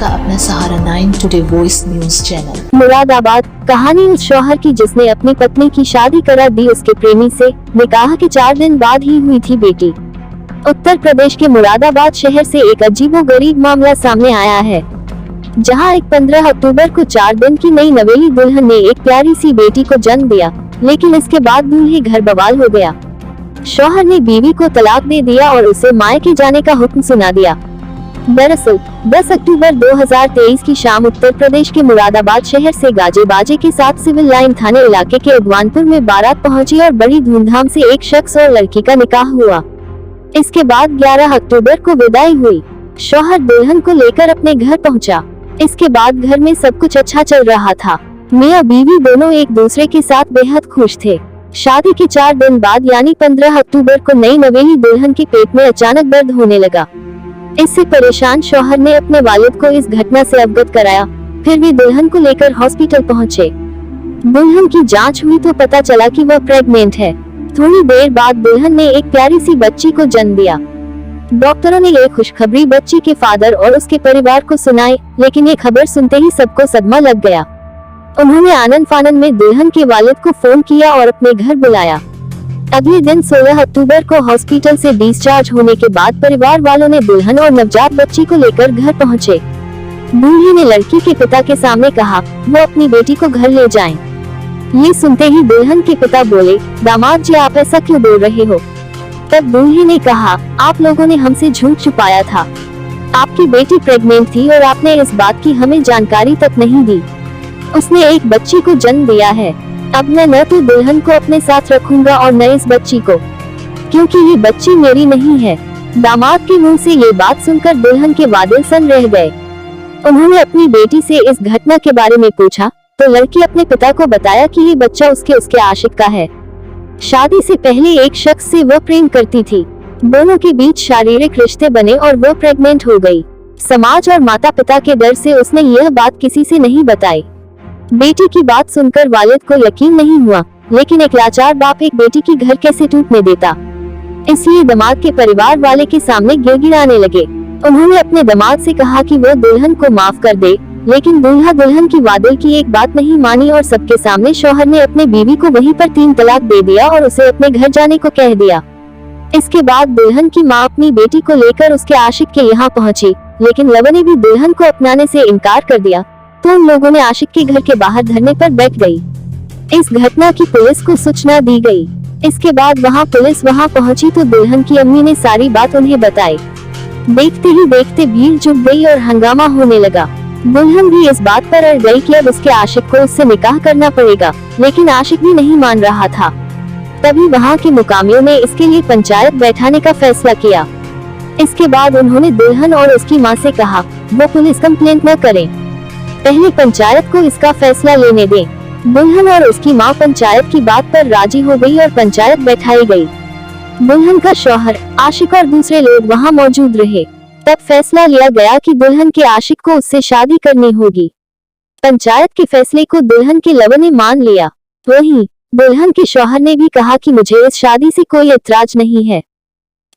का अपना सहारा 9 today voice news channel. Moradabad. कहानी उस शौहर की जिसने अपनी पत्नी की शादी करा दी उसके प्रेमी से। निकाह के 4 दिन बाद ही हुई थी बेटी। उत्तर प्रदेश के मुरादाबाद शहर से एक अजीबोगरीब मामला सामने आया है, जहां एक 15 अक्टूबर को 4 दिन की नई नवेली दुल्हन ने एक प्यारी सी बेटी को जन्म दिया, लेकिन इसके बाद दूल्हे घर बवाल हो गया। शौहर ने बीवी को तलाक दे दिया और उसे मायके जाने का हुक्म सुना दिया। दरअसल 10 अक्टूबर 2023 की शाम उत्तर प्रदेश के मुरादाबाद शहर से गाजे बाजे के साथ सिविल लाइन थाने इलाके के उद्वानपुर में बारात पहुंची और बड़ी धूमधाम से एक शख्स और लड़की का निकाह हुआ। इसके बाद 11 अक्टूबर को विदाई हुई। शौहर दुल्हन को लेकर अपने घर पहुंचा। इसके बाद घर में सब कुछ अच्छा चल रहा था। मियां बीवी दोनों एक दूसरे के साथ बेहद खुश थे। शादी के 4 दिन बाद यानी 15 अक्टूबर को नई नवेली दुल्हन के पेट में अचानक दर्द होने लगा। इससे परेशान शौहर ने अपने वालिद को इस घटना से अवगत कराया। फिर भी दुल्हन को लेकर हॉस्पिटल पहुंचे। दुल्हन की जांच हुई तो पता चला कि वह प्रेग्नेंट है। थोड़ी देर बाद दुल्हन ने एक प्यारी सी बच्ची को जन्म दिया। डॉक्टरों ने ये खुशखबरी बच्ची के फादर और उसके परिवार को सुनाई, लेकिन ये खबर सुनते ही सबको सदमा लग गया। उन्होंने आनन फानन में दुल्हन के वालिद को फोन किया और अपने घर बुलाया। अगले दिन 16 अक्टूबर को हॉस्पिटल से डिस्चार्ज होने के बाद परिवार वालों ने दुल्हन और नवजात बच्ची को लेकर घर पहुंचे। दूल्हे ने लड़की के पिता के सामने कहा वो अपनी बेटी को घर ले जाएं। ये सुनते ही दुल्हन के पिता बोले, दामाद जी आप ऐसा क्यों बोल रहे हो? तब दूल्हे ने कहा, आप लोगों ने हमसे झूठ छुपाया था। आपकी बेटी प्रेग्नेंट थी और आपने इस बात की हमें जानकारी तक नहीं दी। उसने एक बच्ची को जन्म दिया है। अब मैं न तो दुल्हन को अपने साथ रखूंगा और न इस बच्ची को, क्योंकि ये बच्ची मेरी नहीं है। दामाद के मुंह से ये बात सुनकर दुल्हन के वादिल सन रह गए। उन्होंने अपनी बेटी से इस घटना के बारे में पूछा तो लड़की अपने पिता को बताया कि ये बच्चा उसके आशिक का है। शादी से पहले एक शख्स से वह प्रेम करती थी। दोनों के बीच शारीरिक रिश्ते बने और वह प्रेग्नेंट हो गई। समाज और माता पिता के डर से उसने यह बात किसी से नहीं बताई। बेटी की बात सुनकर वालिद को यकीन नहीं हुआ, लेकिन एक लाचार बाप एक बेटी की घर कैसे टूटने देता। इसलिए दामाद के परिवार वाले के सामने गिड़गिड़ाने लगे। उन्होंने अपने दामाद से कहा कि वह दुल्हन को माफ कर दे, लेकिन दूल्हा दुल्हन की वादिल की एक बात नहीं मानी और सबके सामने शौहर ने अपने बीवी को वहीं पर 3 तलाक दे दिया और उसे अपने घर जाने को कह दिया। इसके बाद दुल्हन की माँ अपनी बेटी को लेकर उसके आशिक के यहाँ पहुंची, लेकिन लव ने भी दुल्हन को अपनाने से इनकार कर दिया, तो उन लोगों ने आशिक के घर के बाहर धरने पर बैठ गई। इस घटना की पुलिस को सूचना दी गई। इसके बाद पुलिस वहां पहुंची तो दुल्हन की अम्मी ने सारी बात उन्हें बताई। देखते ही देखते भीड़ जुट गई और हंगामा होने लगा। दुल्हन भी इस बात पर अड़ गई कि अब उसके आशिक को उससे निकाह करना पड़ेगा, लेकिन आशिक भी नहीं मान रहा था। तभी वहां के मुकामियों ने इसके लिए पंचायत बैठाने का फैसला किया। इसके बाद उन्होंने दुल्हन और उसकी माँ से कहा वो पुलिस कंप्लेंट न करें, पहले पंचायत को इसका फैसला लेने दें। दुल्हन और उसकी माँ पंचायत की बात पर राजी हो गई और पंचायत बैठाई गई। दुल्हन का शौहर, आशिक और दूसरे लोग वहाँ मौजूद रहे। तब फैसला लिया गया कि दुल्हन के आशिक को उससे शादी करनी होगी। पंचायत के फैसले को दुल्हन के लव ने मान लिया। वहीं दुल्हन के शौहर ने भी कहा कि मुझे इस शादी से कोई ऐतराज नहीं है,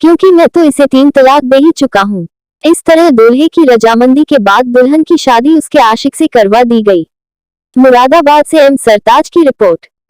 क्योंकि मैं तो इसे 3 तलाक दे ही चुका हूँ। इस तरह दूल्हे की रजामंदी के बाद दुल्हन की शादी उसके आशिक से करवा दी गई। मुरादाबाद से एम सरताज की रिपोर्ट।